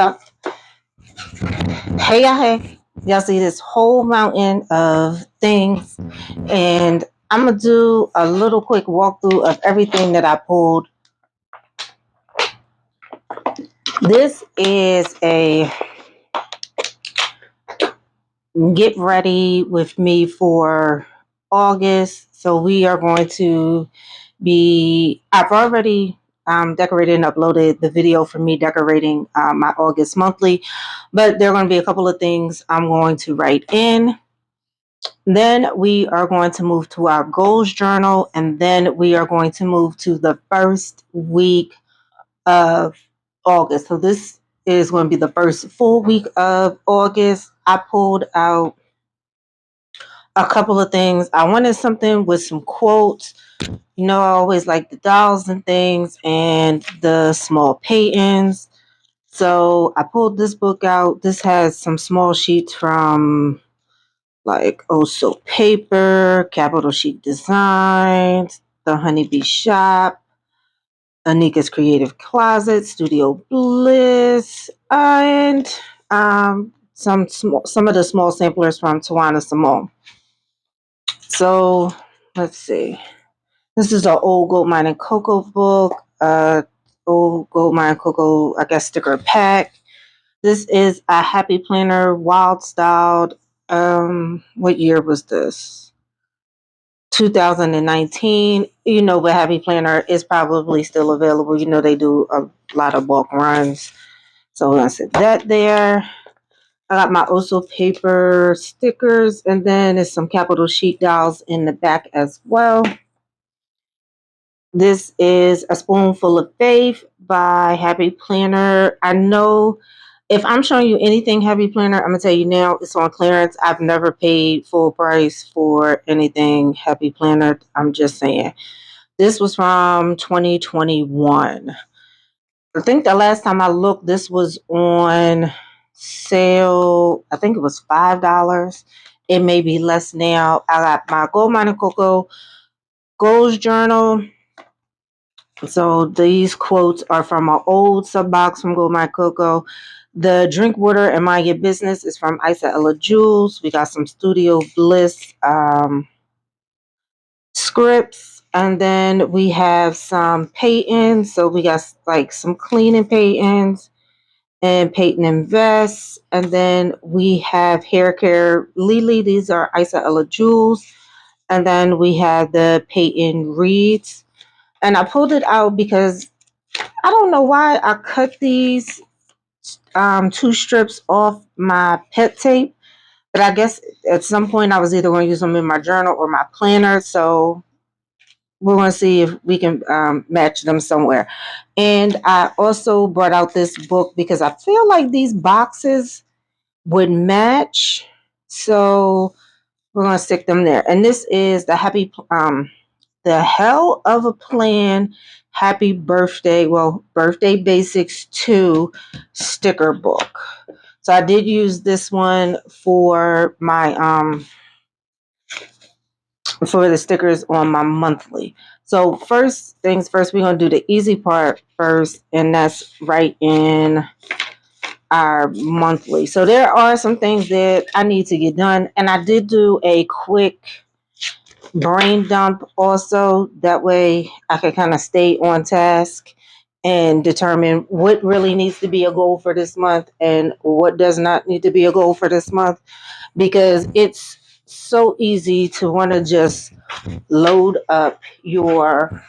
So, hey, y'all, hey. Y'all see this whole mountain of things, and I'm gonna do a little quick walkthrough of everything that I pulled. This is a get ready with me for August. So we are going to I've already decorated and uploaded the video for me decorating my August monthly, but there are going to be a couple of things I'm going to write in. Then we are going to move to our goals journal, and then we are going to move to the first week of August. So this is going to be the first full week of August. I pulled out a couple of things. I wanted something with some quotes. You know, I always like the dolls and things and the small paintings. So I pulled this book out. This has some small sheets from like Also Paper, Capital Sheet Designs, The Honeybee Shop, Anika's Creative Closet, Studio Bliss, and some of the small samplers from Tawana Simone. So let's see. This is an old Gold Mine and Cocoa book. Old Gold Mine and Cocoa, I guess, sticker pack. This is a Happy Planner Wild Styled. What year was this? 2019. You know, but Happy Planner is probably still available. You know, they do a lot of bulk runs. So I'm going to set that there. I got my Also Paper stickers, and then there's some Capital Sheet dolls in the back as well. This is A Spoonful of Faith by Happy Planner. I know if I'm showing you anything Happy Planner, I'm going to tell you now, it's on clearance. I've never paid full price for anything Happy Planner. I'm just saying. This was from 2021. I think the last time I looked, this was on sale. I think it was $5. It may be less now. I got my Gold Mine and Cocoa Goals Journal. So these quotes are from my old sub box from Gold Mine Cocoa. The Drink Water and Mind Your Business is from Isa Ella Jules. We got some Studio Bliss scripts. And then we have some paintings. So we got like some cleaning paintings and Peyton Invest. And then we have Hair Care Lily. These are Isa Ella Jules. And then we have the Peyton Reeds. And I pulled it out because I don't know why I cut these two strips off my pet tape. But I guess at some point I was either going to use them in my journal or my planner. So we're going to see if we can match them somewhere. And I also brought out this book because I feel like these boxes would match. So we're going to stick them there. And this is the Hell of a Plan Happy Birthday, Birthday Basics 2 sticker book. So I did use this one for my for the stickers on my monthly. So first things first, we're going to do the easy part first, and that's right in our monthly. So there are some things that I need to get done, and I did do a quick brain dump also. That way I can kind of stay on task and determine what really needs to be a goal for this month and what does not need to be a goal for this month, because it's so easy to want to just load up your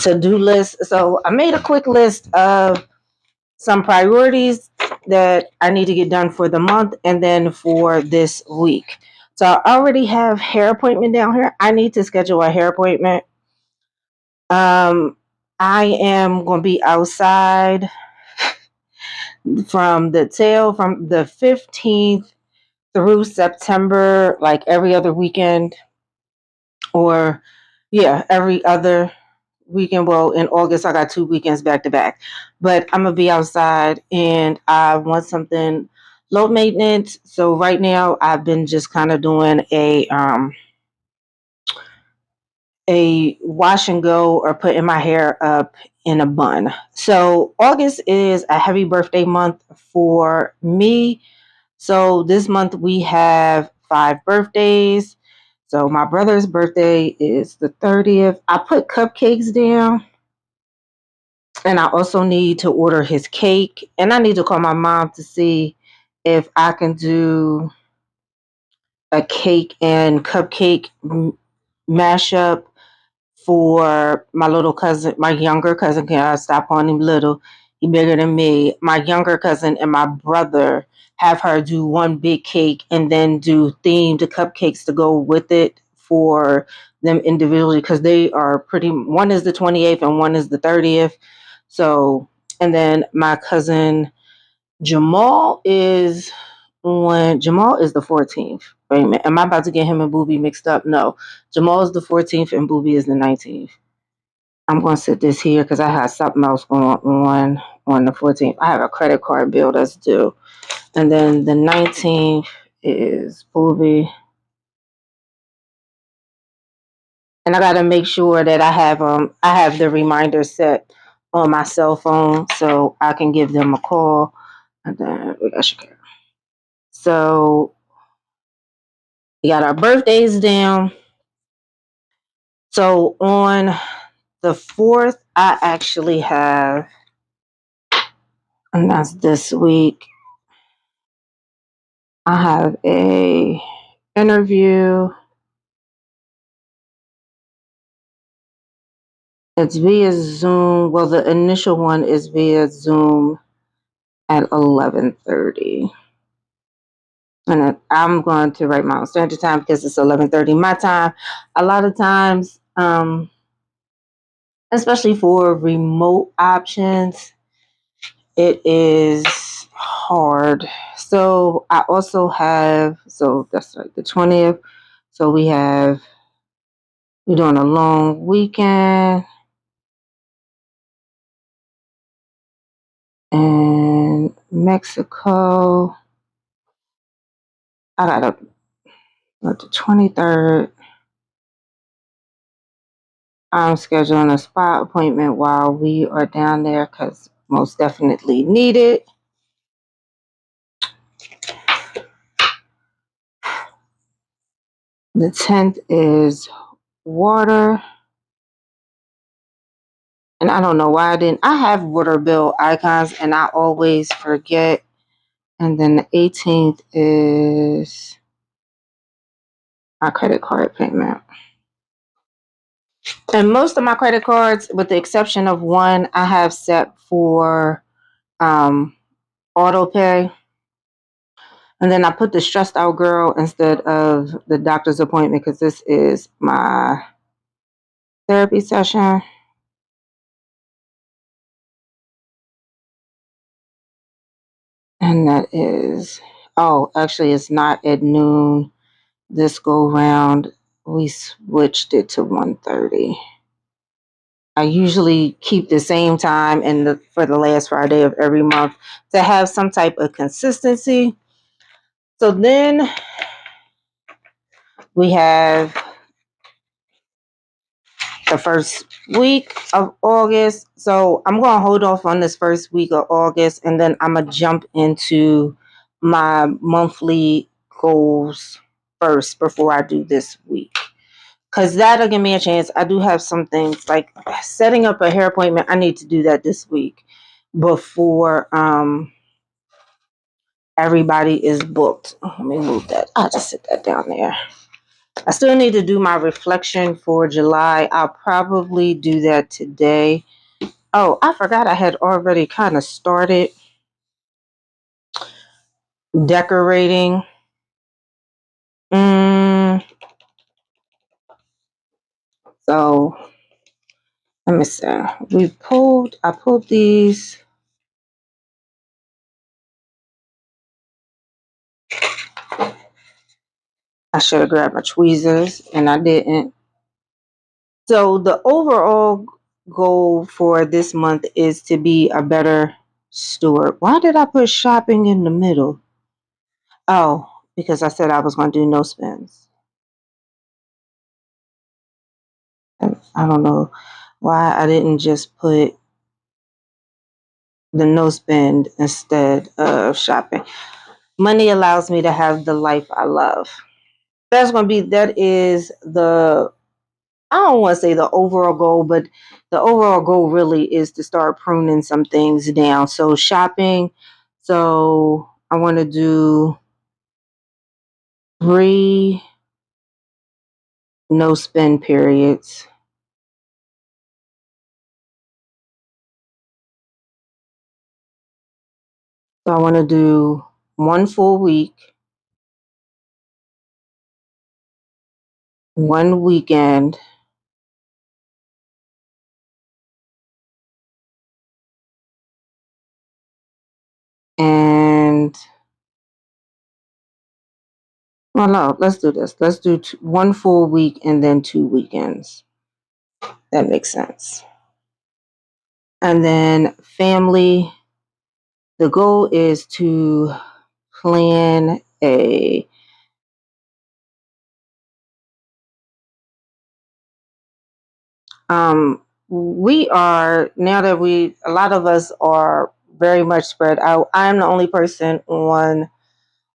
to-do list. So I made a quick list of some priorities that I need to get done for the month and then for this week. So I already have hair appointment down here. I need to schedule a hair appointment. I am going to be outside from the 15th through September, like every other weekend, or every other weekend. Well, in August I got 2 weekends back to back, but I'm gonna be outside and I want something low maintenance. So right now I've been just kind of doing a a wash and go or putting my hair up in a bun. So August is a heavy birthday month for me. So this month we have 5 birthdays. So my brother's birthday is the 30th. I put cupcakes down, and I also need to order his cake, and I need to call my mom to see if I can do a cake and cupcake mashup for my little cousin, my younger cousin. Can I stop calling him little? He bigger than me. My younger cousin and my brother, have her do one big cake and then do themed cupcakes to go with it for them individually, because they are pretty. One is the 28th and one is the 30th. So, and then my cousin Jamal is the 14th. Wait a minute. Am I about to get him and Booby mixed up? No. Jamal is the 14th and Booby is the 19th. I'm going to sit this here because I have something else going on the 14th. I have a credit card bill that's due. And then the 19th is Booby. And I got to make sure that I have the reminder set on my cell phone so I can give them a call. And then we got Shakira. So we got our birthdays down. So on the 4th, I actually have, and that's this week, I have a interview. It's via Zoom. Well, the initial one is via Zoom at 11:30. And I'm going to write my own standard time because it's 11:30 my time. A lot of times, especially for remote options, it is hard. So I also have, so that's like the 20th. So we're doing a long weekend in Mexico. I got the 23rd. I'm scheduling a spa appointment while we are down there because most definitely need it. The 10th is water. And I don't know why I have water bill icons and I always forget. And then the 18th is my credit card payment. And most of my credit cards, with the exception of one, I have set for auto pay. And then I put the stressed out girl instead of the doctor's appointment because this is my therapy session. And that is, actually, it's not at noon this go round. We switched it to 1:30. I usually keep the same time for the last Friday of every month to have some type of consistency. So then we have the first week of August. So I'm going to hold off on this first week of August, and then I'm going to jump into my monthly goals first before I do this week. Because that'll give me a chance. I do have some things like setting up a hair appointment. I need to do that this week before everybody is booked. Let me move that. I'll just sit that down there. I still need to do my reflection for July. I'll probably do that today. Oh, I forgot I had already kind of started decorating. So let me see. I pulled these. I should have grabbed my tweezers and I didn't. So the overall goal for this month is to be a better steward. Why did I put shopping in the middle? Oh, because I said I was going to do no spends. I don't know why I didn't just put the no spend instead of shopping. Money allows me to have the life I love. That is the, I don't want to say the overall goal, but the overall goal really is to start pruning some things down. So shopping, so I want to do 3 no spend periods. So I want to do 1 full week, 1 weekend, and well, no, let's do this. Let's do 1 full week and then 2 weekends. That makes sense. And then family, the goal is to plan a we are now that a lot of us are very much spread out. I'm the only person on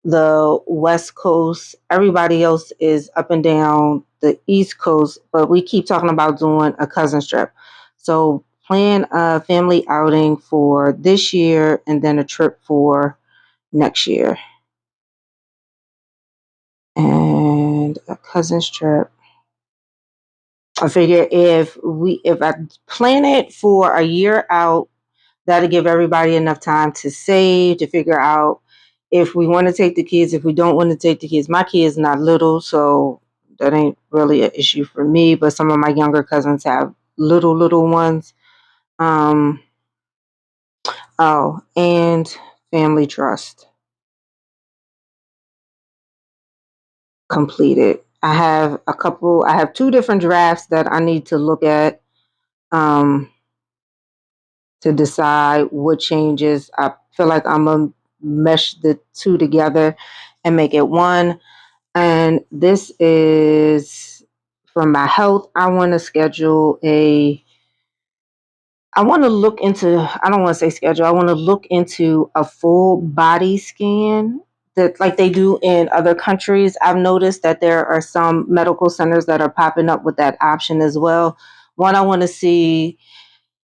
the West Coast. Everybody else is up and down the East Coast, but we keep talking about doing a cousins trip. So plan a family outing for this year and then a trip for next year. And a cousins trip. I figure if I plan it for a year out, that'll give everybody enough time to save, to figure out if we want to take the kids, if we don't want to take the kids. My kid's not little, so that ain't really an issue for me. But some of my younger cousins have little ones. Um, oh, and family trust completed. I have 2 different drafts that I need to look at. Um, to decide what changes. I feel like I'm gonna mesh the 2 together and make it one. And this is for my health. I want to look into, I don't want to say schedule, I want to look into a full body scan that like they do in other countries. I've noticed that there are some medical centers that are popping up with that option as well. One, I want to see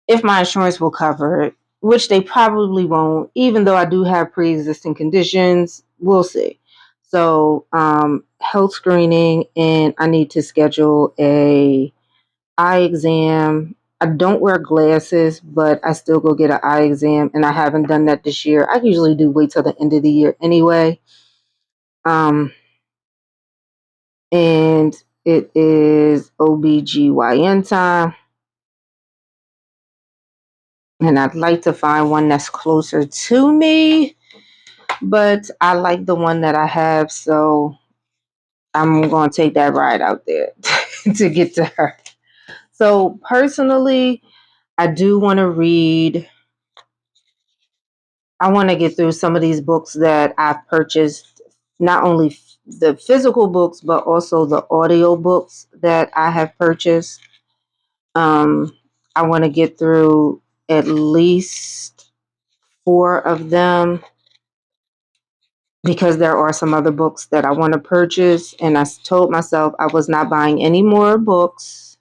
if my insurance will cover it, which they probably won't, even though I do have pre-existing conditions. We'll see. So, health screening, and I need to schedule a eye exam. I don't wear glasses, but I still go get an eye exam, and I haven't done that this year. I usually do wait till the end of the year anyway. Um, and it is OBGYN time. And I'd like to find one that's closer to me, but I like the one that I have, so I'm going to take that ride out there to get to her. So personally, I do want to read. I want to get through some of these books that I've purchased, not only the physical books, but also the audio books that I have purchased. I want to get through at least 4 of them because there are some other books that I want to purchase. And I told myself I was not buying any more books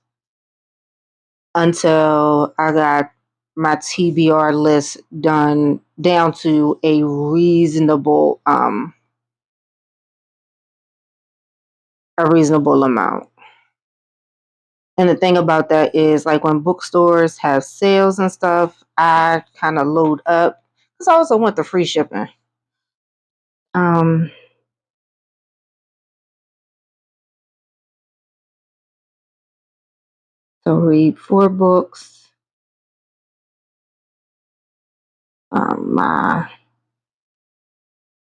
until I got my TBR list done down to a reasonable amount. And the thing about that is like when bookstores have sales and stuff, I kind of load up because I also want the free shipping. Um, so read 4 books. My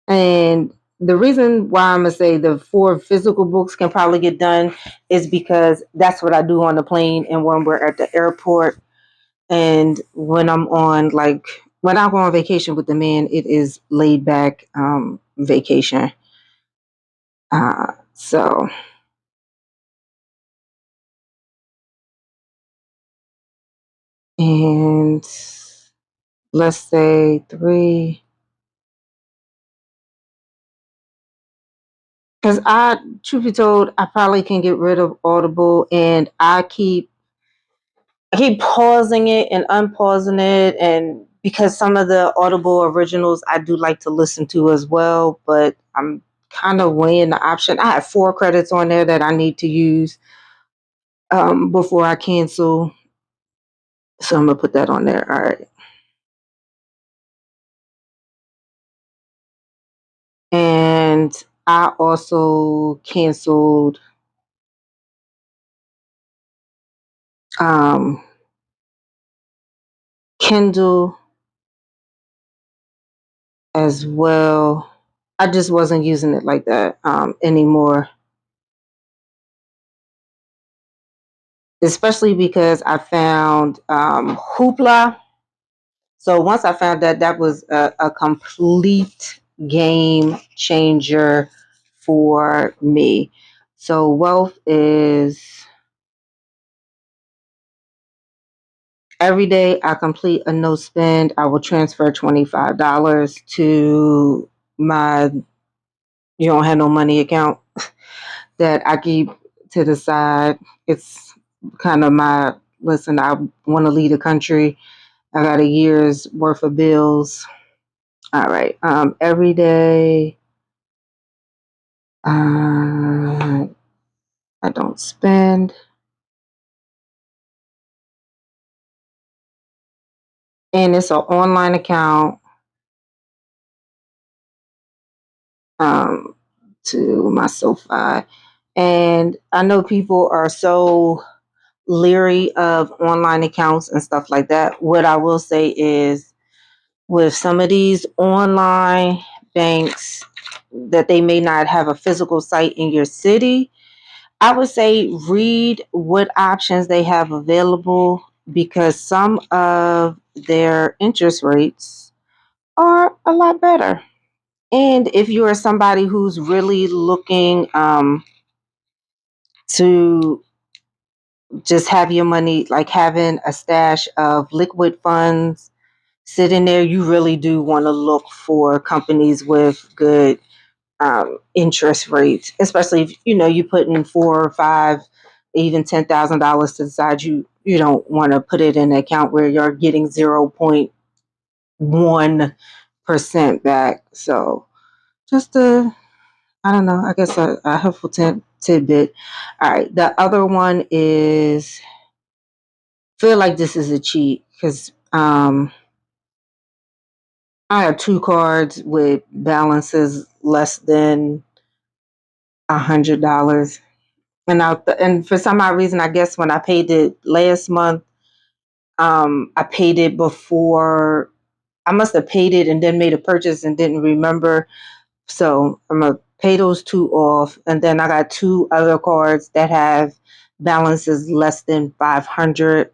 And the reason why I'm gonna say the 4 physical books can probably get done is because that's what I do on the plane and when we're at the airport and when I go on vacation with the man, it is laid back vacation. So And let's say 3. Because truth be told, I probably can get rid of Audible, and I keep pausing it and unpausing it, and because some of the Audible originals I do like to listen to as well, but I'm kind of weighing the option. I have 4 credits on there that I need to use before I cancel, so I'm gonna put that on there. All right, and I also canceled um, Kindle as well. I just wasn't using it like that anymore, especially because I found Hoopla. So once I found that, that was a complete game changer for me. So wealth is every day I complete a no spend, I will transfer $25 to my you don't have no money account that I keep to the side. It's kind of my listen, I want to leave the country. I got a year's worth of bills. All right. Every day I don't spend. And it's an online account um, to my SoFi. And I know people are so leery of online accounts and stuff like that. What I will say is with some of these online banks that they may not have a physical site in your city, I would say read what options they have available because some of their interest rates are a lot better. And if you are somebody who's really looking to just have your money, like having a stash of liquid funds sitting there, you really do want to look for companies with good interest rates, especially if you put in 4 or 5, even $10,000 to the side. You don't want to put it in an account where you're getting 0.1% back. So just I don't know, I guess a helpful tidbit. All right, the other one is feel like this is a cheat because I have 2 cards with balances less than $100. And for some odd reason, I guess when I paid it last month, I paid it before. I must have paid it and then made a purchase and didn't remember. So I'm gonna pay those 2 off, and then I got 2 other cards that have balances less than 500.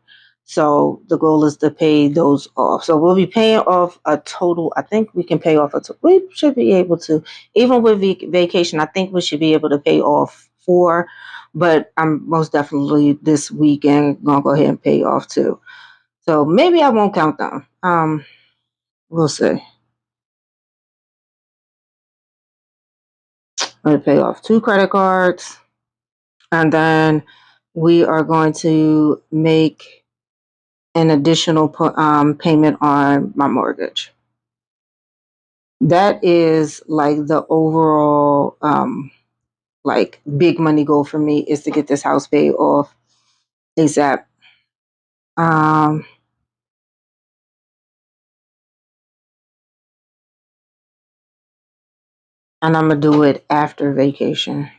So the goal is to pay those off. So we'll be paying off a total. I think we can pay off we should be able to, even with vacation. I think we should be able to pay off 4, but I'm most definitely this weekend gonna go ahead and pay off 2. So maybe I won't count them. We'll see. I'm gonna pay off 2 credit cards. And then we are going to make an additional payment on my mortgage. That is like the overall like big money goal for me is to get this house paid off ASAP. Um, and I'm gonna do it after vacation.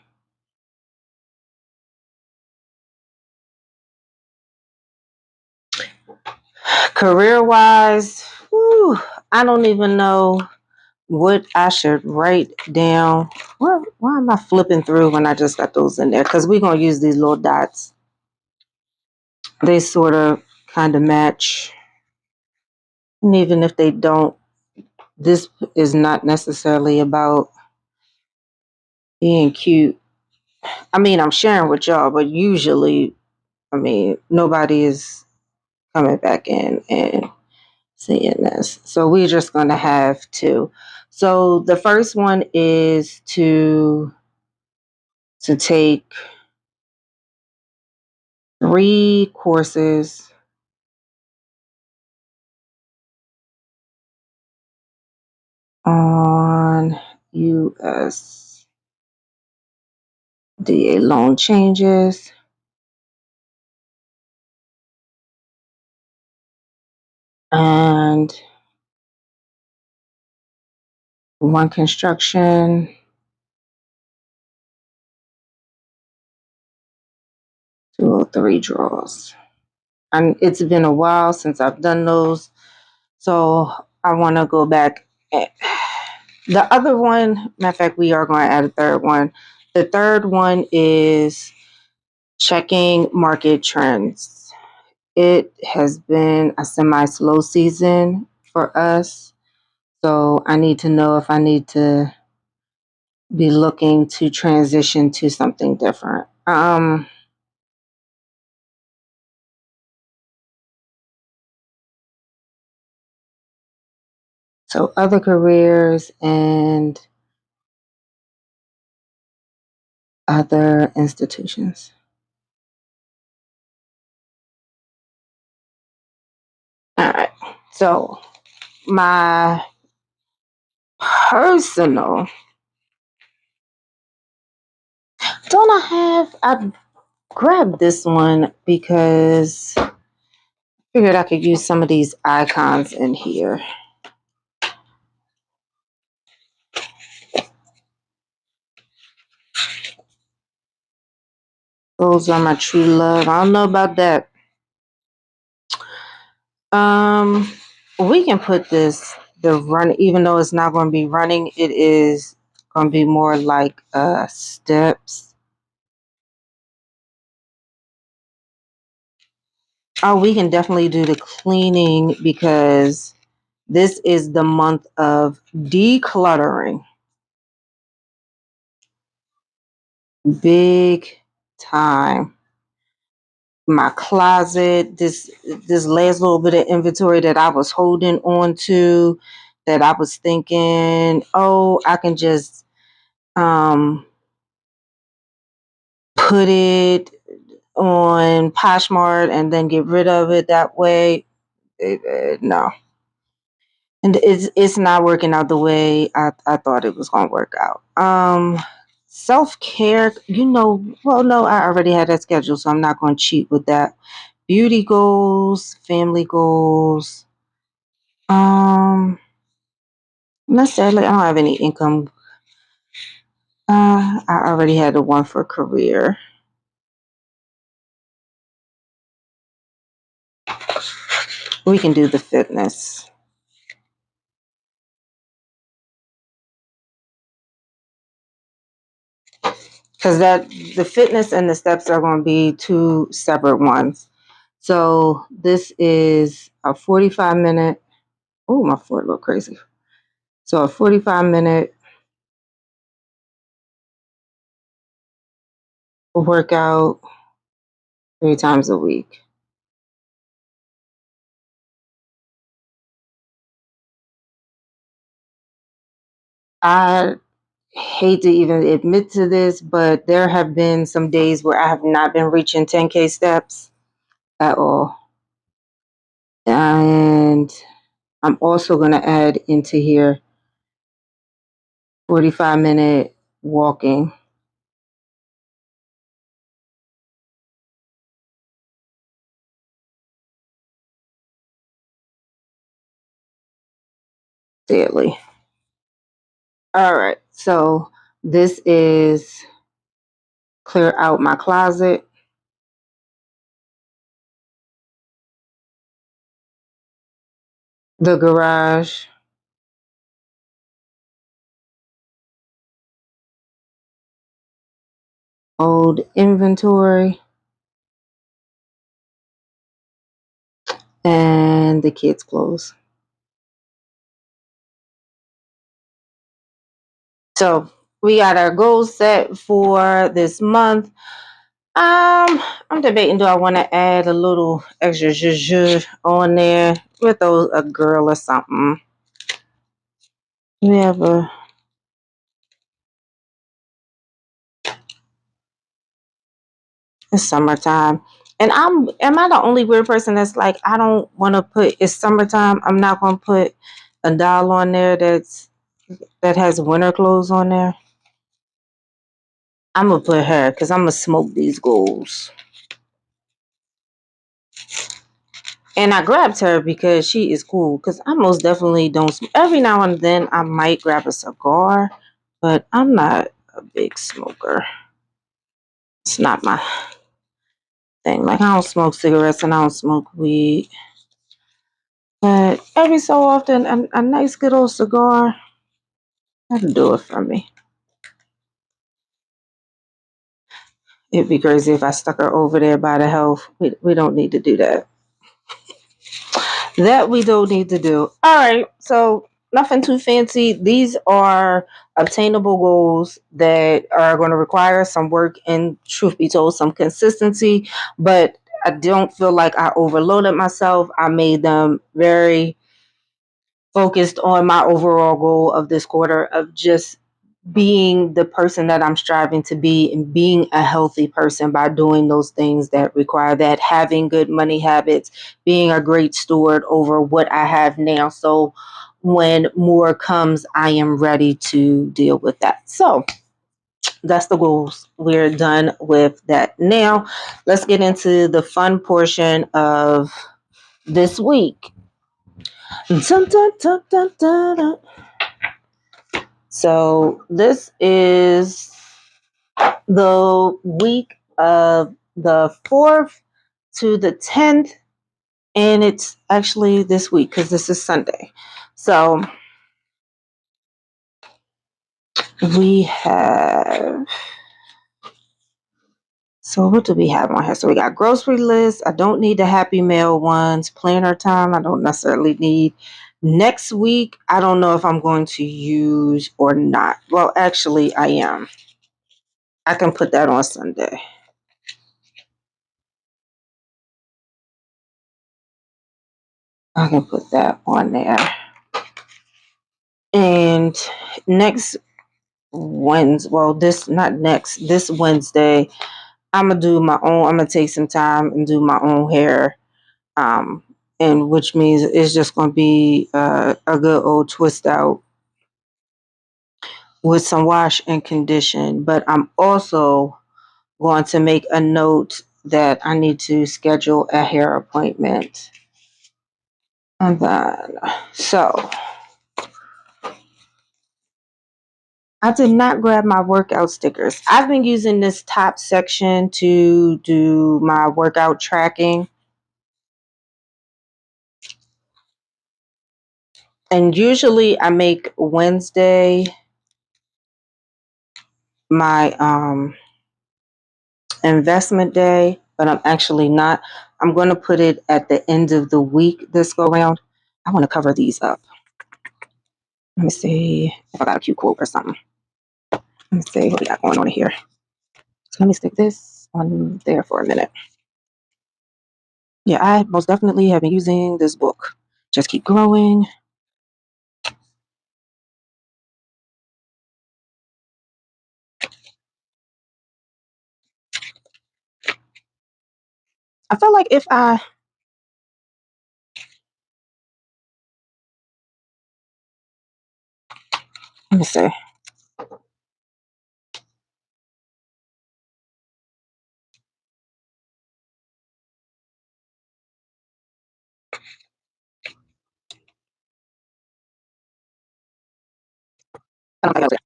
Career wise, I don't even know what I should write down. Why am I flipping through when I just got those in there? Because we're going to use these little dots. They sort of kind of match. And even if they don't, this is not necessarily about being cute. I mean, I'm sharing with y'all, but usually, I mean, nobody is coming back in and seeing this. So we're just going to have two. So the first one is to take 3 courses on USDA loan changes and 1 construction, 203 draws. And it's been a while since I've done those, so I want to go back. The other one, matter of fact, we are going to add a third one. The third one is checking market trends. It has been a semi-slow season for us, so I need to know if I need to be looking to transition to something different. So other careers and other institutions. All right. So my personal, don't I grabbed this one because I figured I could use some of these icons in here. Those are my true love. I don't know about that. Um, we can put the run, even though it's not going to be running, it is going to be more like steps. Oh, we can definitely do the cleaning because this is the month of decluttering. Big time. My closet, this last little bit of inventory that I was holding on to, that I was thinking, oh, I can just put it on Poshmark and then get rid of it that way. No. And it's not working out the way I thought it was gonna work out. Self-care, well, no, I already had that schedule, so I'm not gonna cheat with that. Beauty goals, family goals. Necessarily, I don't have any income. I already had the one for career. We can do the fitness. Because the fitness and the steps are going to be 2 separate ones. So this is a 45-minute. Oh, my foot look crazy. So a 45-minute workout 3 times a week. I hate to even admit to this, but there have been some days where I have not been reaching 10K steps at all. And I'm also going to add into here 45-minute walking daily. All right. So this is clear out my closet. The garage. Old inventory. And the kids' clothes. So we got our goals set for this month. I'm debating, do I want to add a little extra zhuzh on there with a girl or something? We have it's summertime. And am I the only weird person that's like, I don't want to put, it's summertime, I'm not going to put a doll on there that has winter clothes on there? I'm going to put her because I'm going to smoke these goals. And I grabbed her because she is cool. Because I most definitely don't smoke. Every now and then I might grab a cigar, but I'm not a big smoker. It's not my thing. Like, I don't smoke cigarettes and I don't smoke weed. But every so often, a nice good old cigar, that'll do it for me. It'd be crazy if I stuck her over there by the health. We don't need to do that. That we don't need to do. All right. So nothing too fancy. These are obtainable goals that are going to require some work and, truth be told, some consistency. But I don't feel like I overloaded myself. I made them very focused on my overall goal of this quarter of just being the person that I'm striving to be and being a healthy person by doing those things that require that, having good money habits, being a great steward over what I have now. So when more comes, I am ready to deal with that. So that's the goals. We're done with that. Now, let's get into the fun portion of this week. Dun, dun, dun, dun, dun, dun. So this is the week of the 4th to the 10th, and it's actually this week because this is Sunday. So we have, so what do we have on here? So we got grocery list. I don't need the Happy Mail ones. Planner time, I don't necessarily need. Next week, I don't know if I'm going to use or not. Well, actually, I am. I can put that on Sunday. I can put that on there. And next Wednesday, well, this Wednesday, I'm gonna do my own. I'm gonna take some time and do my own hair, um, and which means it's just gonna be a good old twist out with some wash and condition. But I'm also going to make a note that I need to schedule a hair appointment. And then, so I did not grab my workout stickers. I've been using this top section to do my workout tracking. And usually I make Wednesday my investment day, but I'm actually not. I'm going to put it at the end of the week this go round. I want to cover these up. Let me see if I got a cute quote or something. Let me see what we got going on here. So let me stick this on there for a minute. Yeah, I most definitely have been using this book. Just keep growing. I feel like if I, let me see. I don't think I was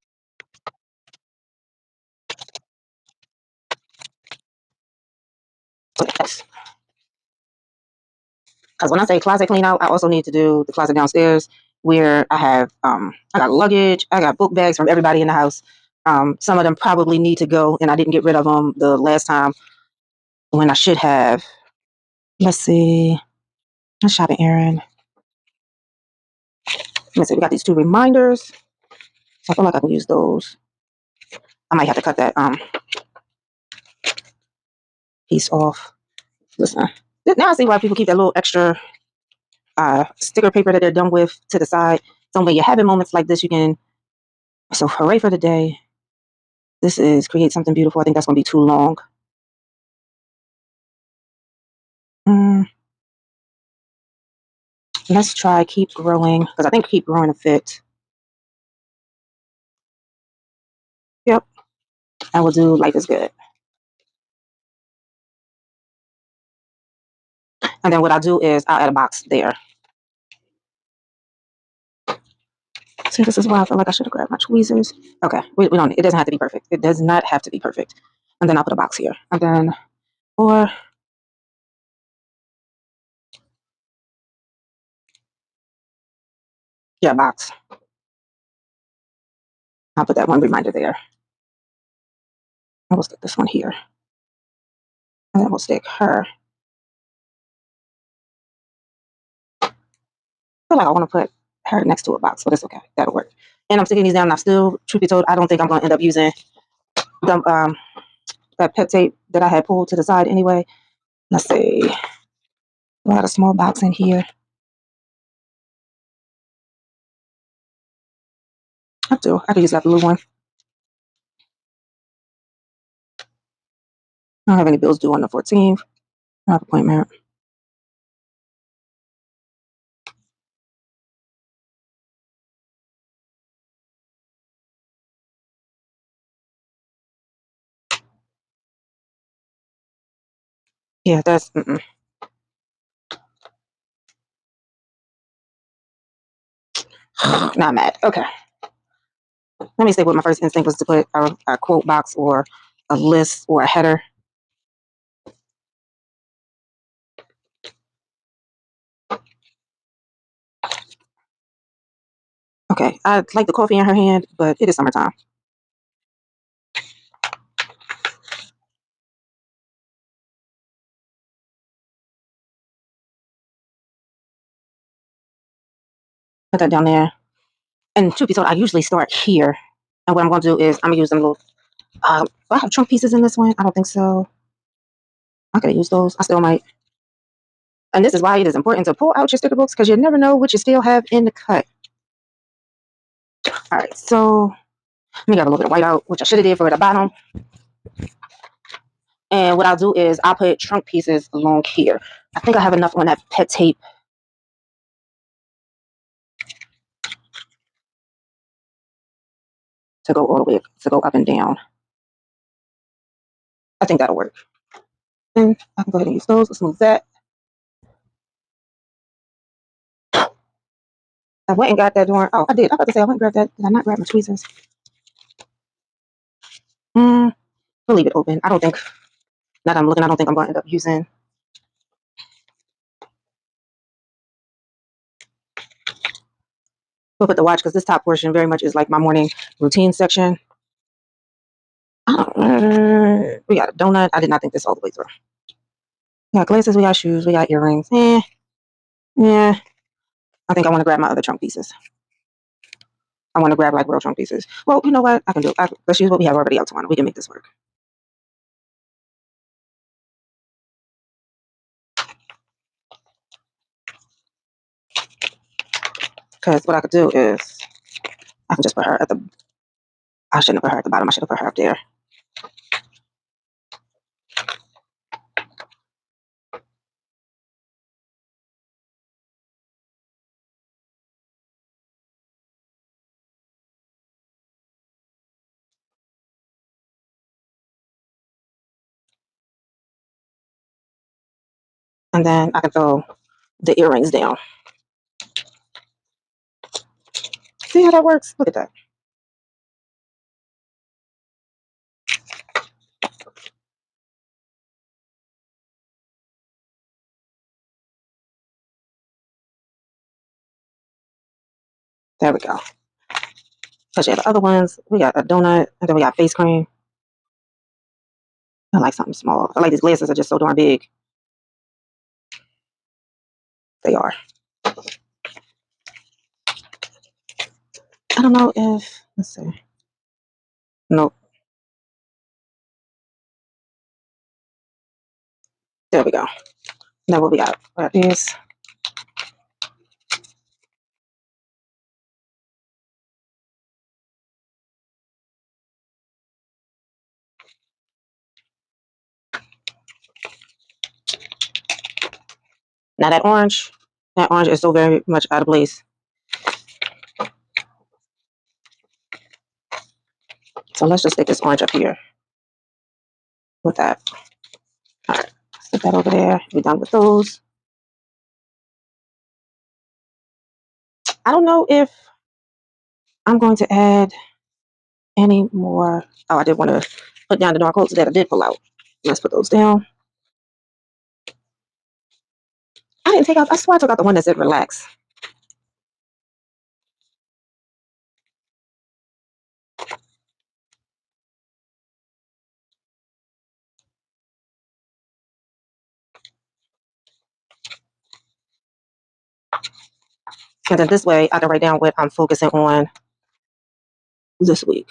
because when I say closet clean out, I also need to do the closet downstairs where I have I got luggage, I got book bags from everybody in the house. Some of them probably need to go, and I didn't get rid of them the last time when I should have. Let's see. Let's shopping errand. Let me see. We got these two reminders. So I feel like I can use those. I might have to cut that piece off. Listen, now I see why people keep that little extra sticker paper that they're done with to the side. So when you're having moments like this, you can. So hooray for the day. This is create something beautiful. I think that's going to be too long. Let's try keep growing because I think keep growing will fit. Yep. I will do life is good. And then what I'll do is I'll add a box there. See, this is why I feel like I should have grabbed my tweezers. Okay, we don't. It doesn't have to be perfect. It does not have to be perfect. And then I'll put a box here. And then, or yeah, box. I'll put that one reminder there. I will stick this one here. And then we'll stick her. I feel like I want to put her next to a box, but it's okay. That'll work. And I'm sticking these down. And I still, truth be told, I don't think I'm going to end up using the, that pet tape that I had pulled to the side anyway. Let's see. I got a small box in here. I do. I could use that blue one. I don't have any bills due on the 14th. I have an appointment. Yeah, that's not mad. Okay. Let me say what my first instinct was to put a quote box or a list or a header. Okay, I like the coffee in her hand, but it is summertime. Put that down there. And truth be told, I usually start here. And what I'm going to do is I'm going to use them little. Do I have trunk pieces in this one? I don't think so. I could use those. I still might. And this is why it is important to pull out your sticker books because you never know what you still have in the cut. All right, so let me get a little bit of white out, which I should have did for the bottom. And what I'll do is I'll put trunk pieces along here. I think I have enough on that pet tape to go all the way, to go up and down. I think that'll work. And I can go ahead and use those. Let's move that. I went and got that during. Oh, I did. I was about to say I went and grabbed that. Did I not grab my tweezers? We'll leave it open. I don't think. Now that I'm looking, I don't think I'm going to end up using. We'll put the watch because this top portion very much is like my morning routine section. We got a donut. I did not think this all the way through. We got glasses. We got shoes. We got earrings. Yeah. I think I want to grab my other trunk pieces. I want to grab like real trunk pieces. Well, you know what? I can do. Let's use what we have already out to one. We can make this work. Because what I could do is I can just put her at the. I shouldn't have put her at the bottom. I should have put her up there. And then I can throw the earrings down. See how that works? Look at that. There we go. So yeah, the other ones, we got a donut, and then we got face cream. I like something small. I like these glasses are just so darn big. They are. I don't know if, let's see. Nope. There we go. Now what we got? What is? Now that orange is so very much out of place. So let's just stick this orange up here with that. All right, stick that over there. We're done with those. I don't know if I'm going to add any more. Oh, I did want to put down the dark coats that I did pull out. Let's put those down. I didn't take out, I swear I took out the one that said relax. And then this way I can write down what I'm focusing on this week.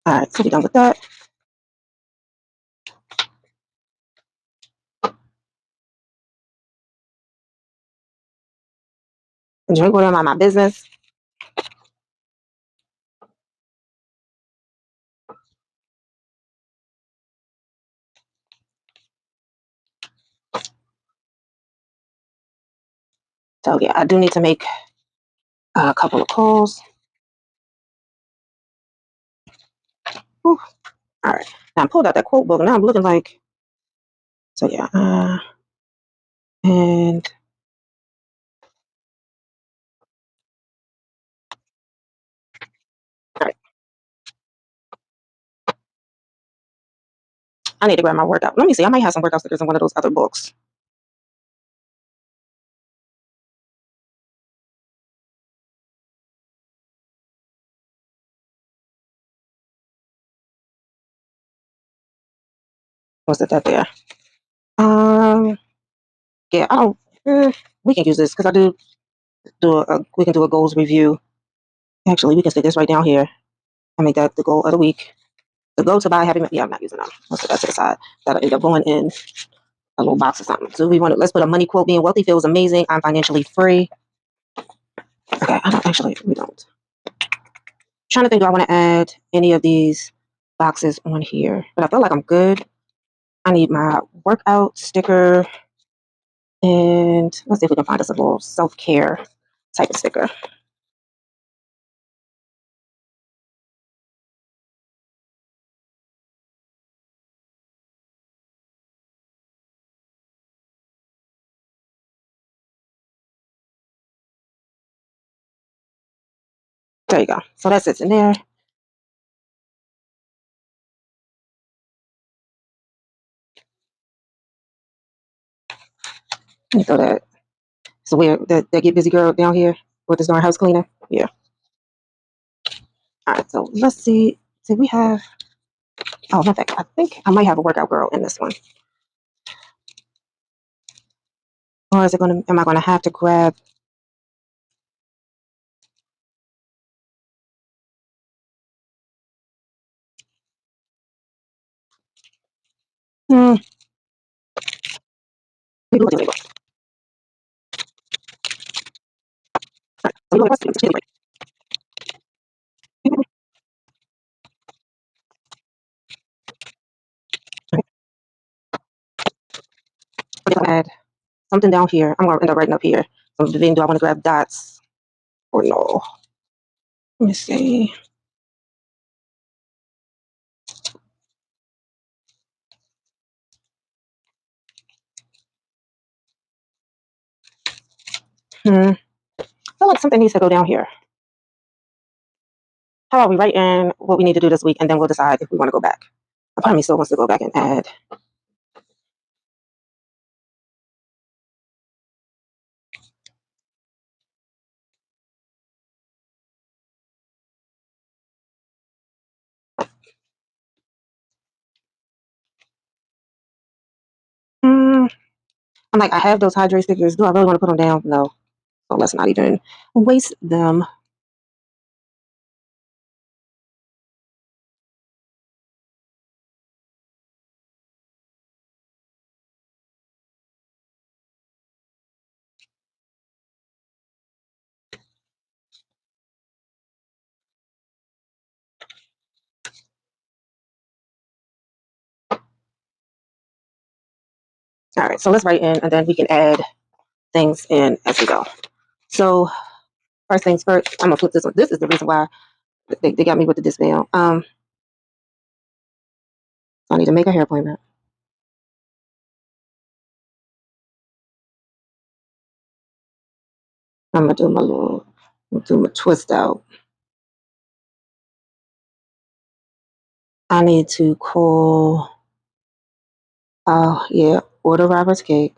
All right, so we're done with that. Drink water, mind my business. So yeah, I do need to make a couple of calls. Whew. All right, now I pulled out that quote book. Now I'm looking like, so yeah, and all right, I need to grab my workout. Let me see, I might have some workout stickers in one of those other books. What's that there? Yeah, I don't. We can use this because I we can do a goals review. Actually, we can stick this right down here and make that the goal of the week. The goal to buy happy. Yeah, I'm not using that. Let's put that to the side. That'll end up going in a little box or something. So we want to let's put a money quote. Being wealthy feels amazing. I'm financially free. Okay, I don't actually. We don't. Trying to think. Do I want to add any of these boxes on here? But I feel like I'm good. I need my workout sticker, and let's see if we can find us a little self care type of sticker. There you go. So that sits in there. Let me throw that. So where that get busy girl down here with this darn house cleaner? Yeah. All right. So let's see. Do we have? Oh, in fact, I think I might have a workout girl in this one. Or is it gonna? Am I gonna have to grab? Hmm. Maybe we'll do it. All right. So you want to add something down here. I'm gonna end up writing up here. So debating, do I want to grab dots or no? Let me see. I feel like something needs to go down here. How about we write in what we need to do this week, and then we'll decide if we want to go back. A part of me still wants to go back and add. Hmm. I'm like, I have those hydrate stickers. Do I really want to put them down? No. So let's not even waste them. All right, so let's write in, and then we can add things in as we go. So first things first, I'm gonna flip this one. This is the reason why they got me with the dismail. So I need to make a hair appointment. I'm gonna do my twist out. I need to call. Oh yeah, order Robert's cake.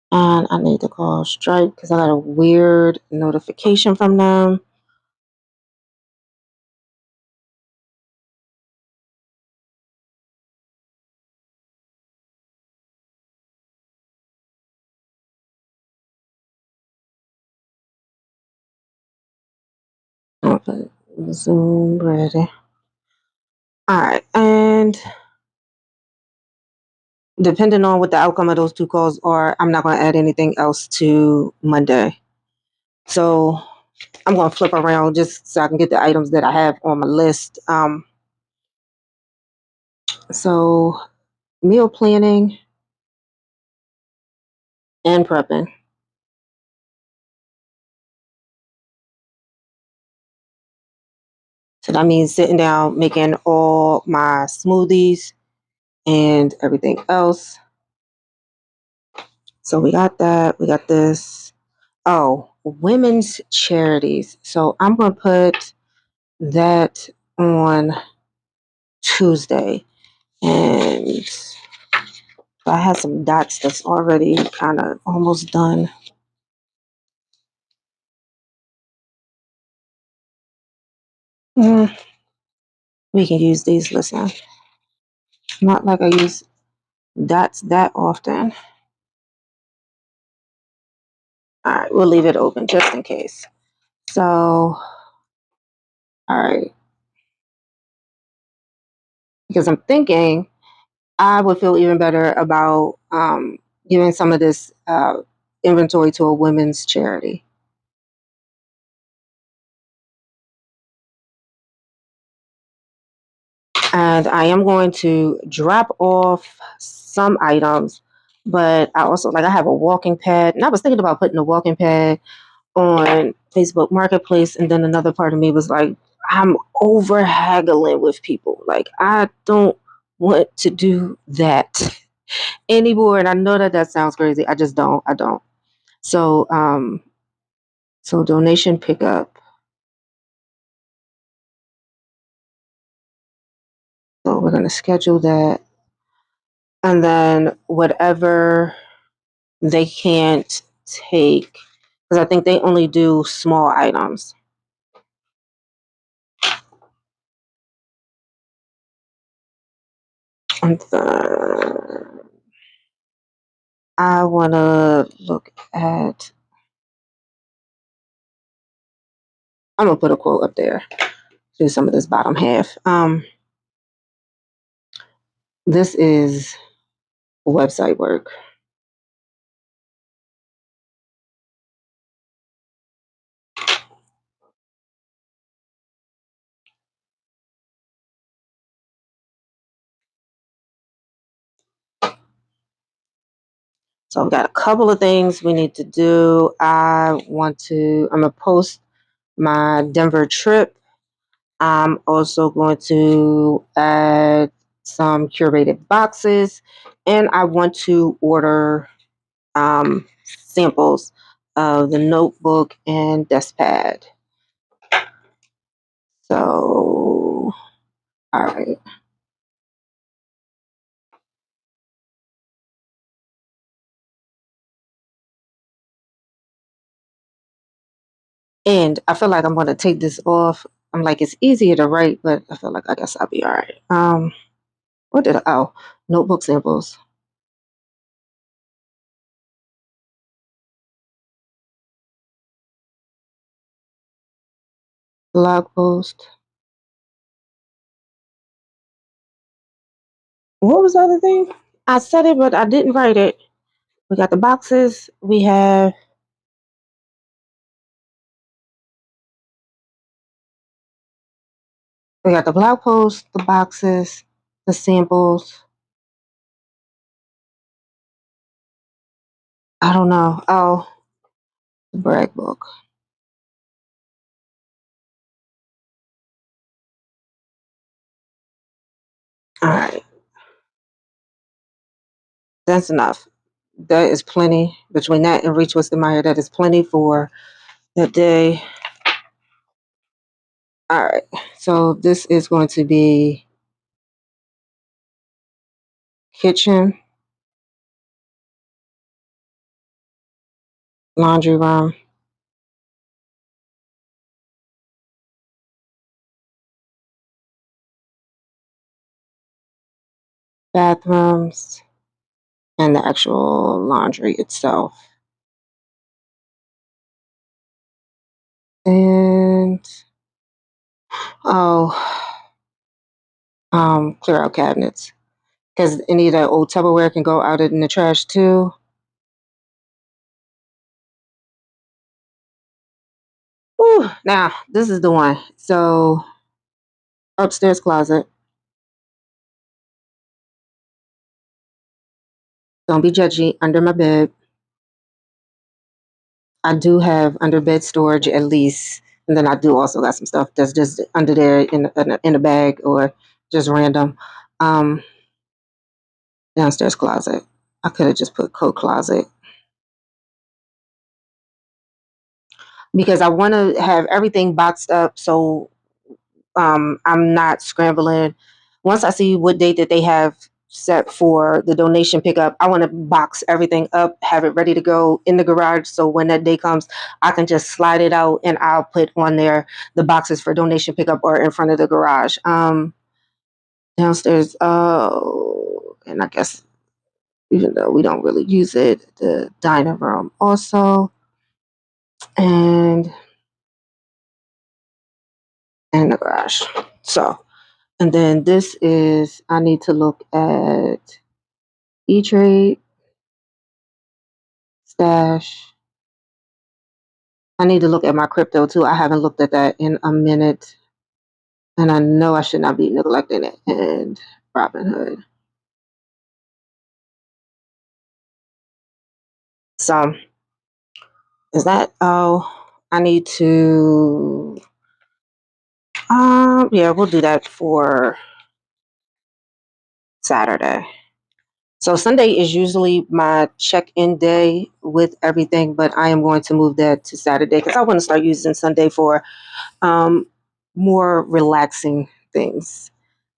And I need to call Stripe because I got a weird notification from them. Okay, Zoom ready. All right, and depending on what the outcome of those two calls are, I'm not going to add anything else to Monday. So I'm going to flip around just so I can get the items that I have on my list. So meal planning and prepping. So that means sitting down, making all my smoothies and everything else. So we got that. We got this. Oh, women's charities. So I'm going to put that on Tuesday. And I have some dots that's already kind of almost done. We can use these. Listen, not like I use dots that often. All right, we'll leave it open just in case. So, all right. Because I'm thinking I would feel even better about giving some of this inventory to a women's charity. And I am going to drop off some items, but I also I have a walking pad, and I was thinking about putting a walking pad on Facebook Marketplace, and then another part of me was like, I'm over haggling with people. Like I don't want to do that anymore, and I know that sounds crazy. I just don't. I don't. So so donation pickup. So we're gonna schedule that, and then whatever they can't take, because I think they only do small items. And then I want to look at. I'm gonna put a quote up there. Do some of this bottom half. This is website work. So I've got a couple of things we need to do. I'm gonna post my Denver trip. I'm also going to add some curated boxes, and I want to order samples of the notebook and desk pad. So, all right. And I feel like I'm going to take this off. I'm like, it's easier to write, but I feel like I guess I'll be all right. What did notebook samples, blog post. What was the other thing? I said it, but I didn't write it. We got the boxes. We have We got the blog posts, the boxes, the samples. I don't know. Oh, the brag book. All right. That's enough. That is plenty. Between that and Reach What's in My Hair, that is plenty for the day. All right. So this is going to be kitchen, laundry room, bathrooms, and the actual laundry itself. And oh, clear out cabinets because any of that old Tupperware can go out in the trash too. Whew, now this is the one. So upstairs closet. Don't be judgy. Under my bed. I do have under bed storage at least, and then I do also got some stuff that's just under there in a bag or just random. Um, downstairs closet. I could have just put coat closet because I want to have everything boxed up so I'm not scrambling. Once I see what date that they have set for the donation pickup, I want to box everything up, have it ready to go in the garage. So when that day comes, I can just slide it out and I'll put on there the boxes for donation pickup or in front of the garage. Downstairs, and I guess even though we don't really use it, the dining room also, and and the garage. So, and then this is I need to look at E-Trade, Stash. I need to look at my crypto too. I haven't looked at that in a minute. And I know I should not be neglecting it. And Robinhood. So is that I need to yeah, we'll do that for Saturday. So Sunday is usually my check-in day with everything, but I am going to move that to Saturday because I want to start using Sunday for um, more relaxing things.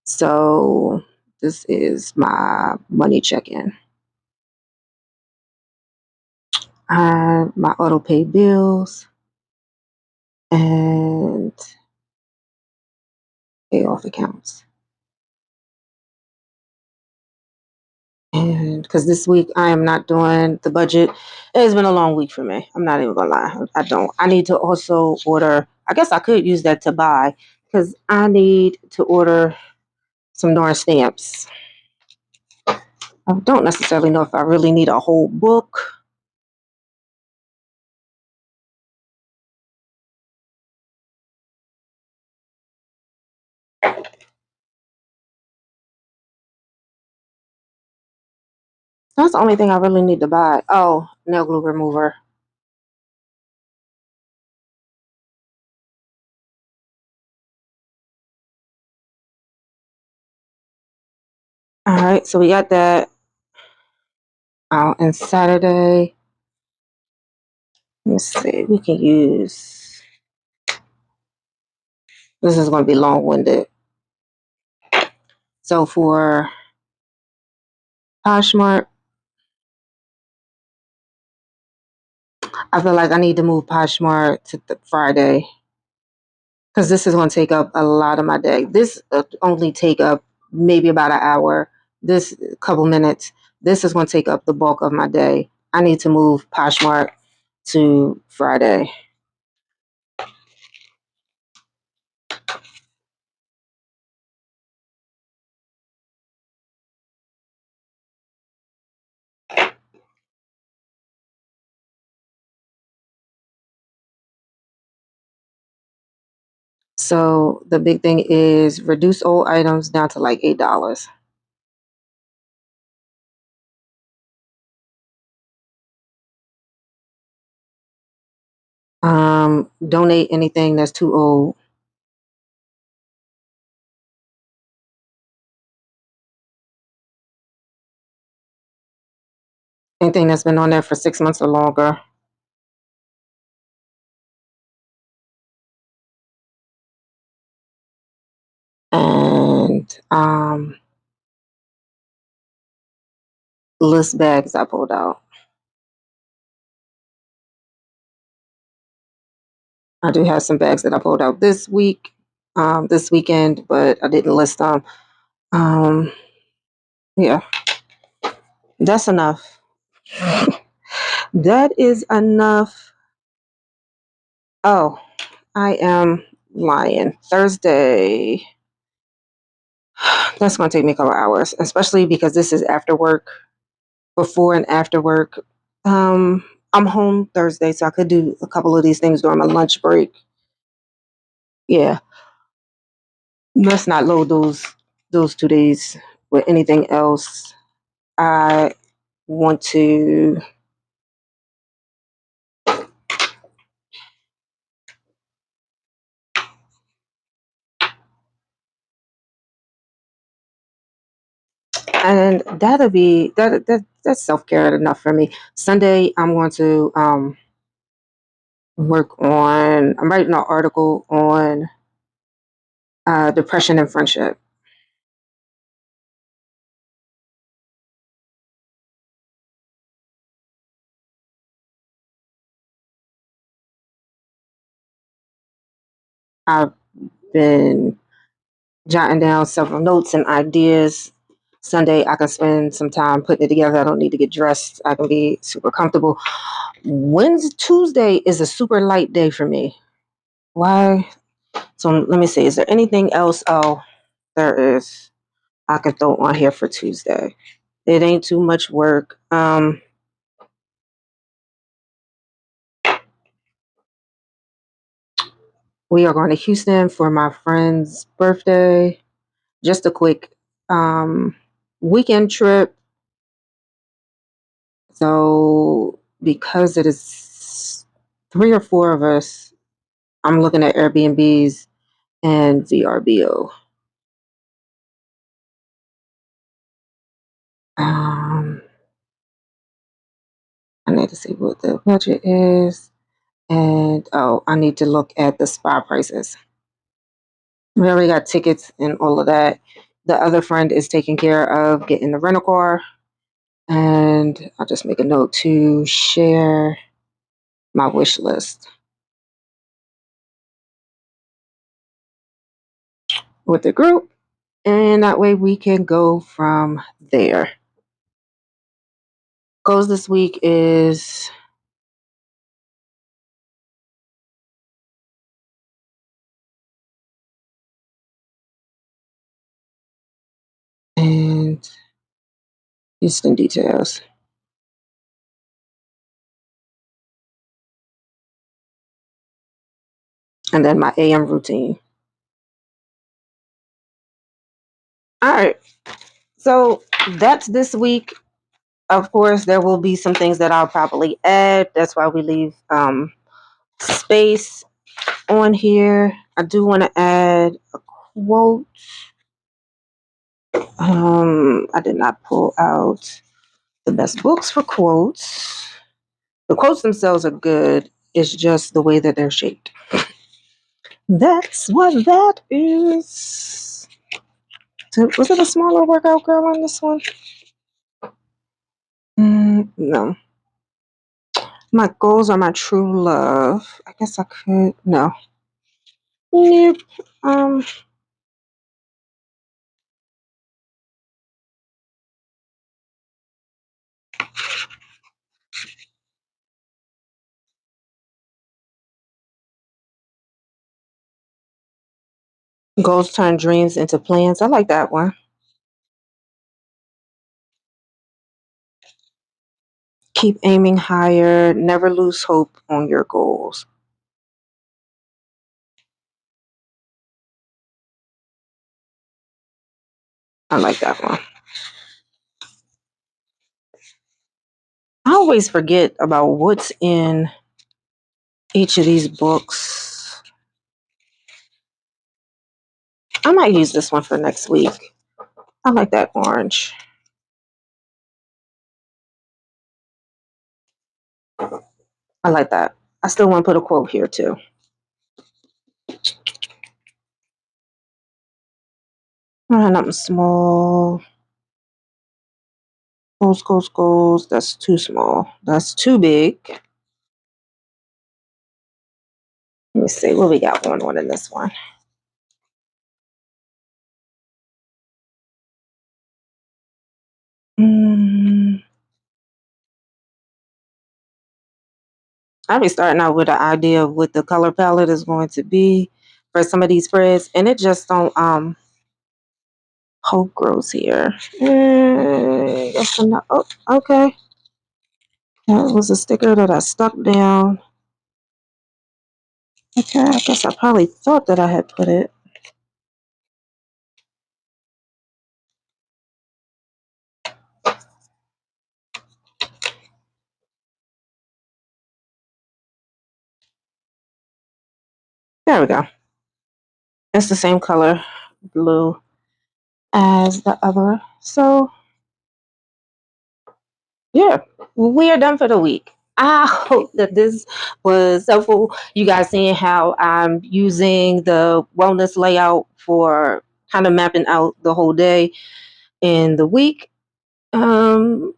So this is my money check-in. My auto pay bills and pay off accounts. And because this week I am not doing the budget, it's been a long week for me. I'm not even gonna lie. I don't. I need to also order. I guess I could use that to buy because I need to order some darn stamps. I don't necessarily know if I really need a whole book. That's the only thing I really need to buy. Oh, nail glue remover. All right, so we got that. And Saturday, let's see, we can use. This is going to be long-winded. So for Poshmark, I feel like I need to move Poshmark to the Friday because this is going to take up a lot of my day. This only take up maybe about an hour. This couple minutes. This is going to take up the bulk of my day. I need to move Poshmark to Friday. So the big thing is reduce old items down to like $8. Donate anything that's too old. Anything that's been on there for 6 months or longer. And list bags I pulled out. I do have some bags that I pulled out this weekend, but I didn't list them. Um, yeah, that's enough. That is enough. Oh, I am lying. Thursday. That's going to take me a couple hours, especially because this is after work, before and after work. I'm home Thursday, so I could do a couple of these things during my lunch break. Yeah, let's not load those 2 days with anything else. I want to. And that'll be that's self-care enough for me. Sunday I'm going to I'm writing an article on depression and friendship. I've been jotting down several notes and ideas. Sunday I can spend some time putting it together. I don't need to get dressed. I can be super comfortable. Tuesday is a super light day for me. Why? So let me see. Is there anything else? Oh, there is. I could throw on here for Tuesday. It ain't too much work. We are going to Houston for my friend's birthday. Just a quick um, weekend trip. So because it is 3 or 4 of us, I'm looking at Airbnbs and VRBO. Um, I need to see what the budget is. And I need to look at the spa prices. We already got tickets and all of that. The other friend is taking care of getting the rental car. And I'll just make a note to share my wish list with the group. And that way we can go from there. Goals this week is and Houston details. And then my AM routine. All right. So that's this week. Of course, there will be some things that I'll probably add. That's why we leave space on here. I do want to add a quote. I did not pull out the best books for quotes. The quotes themselves are good. It's just the way that they're shaped. That's what that is. So, was it a smaller workout girl on this one? No. My goals are my true love. I guess I could. No. Nope. Um, Goals turn dreams into plans. I like that one. Keep aiming higher. Never lose hope on your goals. I like that one. I always forget about what's in each of these books. I might use this one for next week. I like that orange. I like that. I still want to put a quote here too. Nothing small. Goals. That's too small. That's too big. Let me see what we got going on in this one. I'll be starting out with an idea of what the color palette is going to be for some of these spreads, and it just don't hope grows here. Oh, okay. That was a sticker that I stuck down. Okay, I guess I probably thought that I had put it. There we go. It's the same color blue as the other. So yeah, we are done for the week. I hope that this was helpful. You guys seeing how I'm using the wellness layout for kind of mapping out the whole day in the week. Let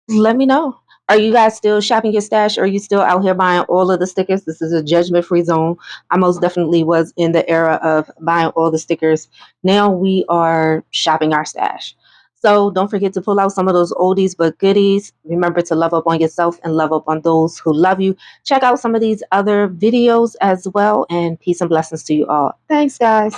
me know. Are you guys still shopping your stash, or are you still out here buying all of the stickers? This is a judgment-free zone. I most definitely was in the era of buying all the stickers. Now we are shopping our stash. So don't forget to pull out some of those oldies but goodies. Remember to love up on yourself and love up on those who love you. Check out some of these other videos as well, and peace and blessings to you all. Thanks, guys.